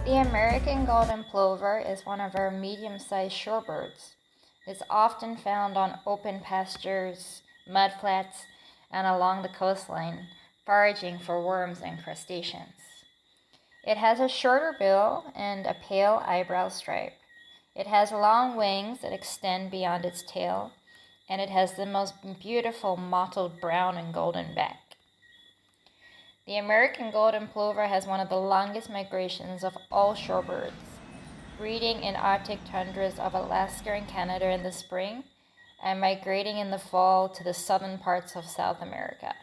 The American golden-plover is one of our medium-sized shorebirds. It's often found on open pastures, mudflats, and along the coastline, foraging for worms and crustaceans. It has a shorter bill and a pale eyebrow stripe. It has long wings that extend beyond its tail, and it has the most beautiful mottled brown and golden back. The American golden-plover has one of the longest migrations of all shorebirds, breeding in Arctic tundras of Alaska and Canada in the spring and migrating in the fall to the southern parts of South America.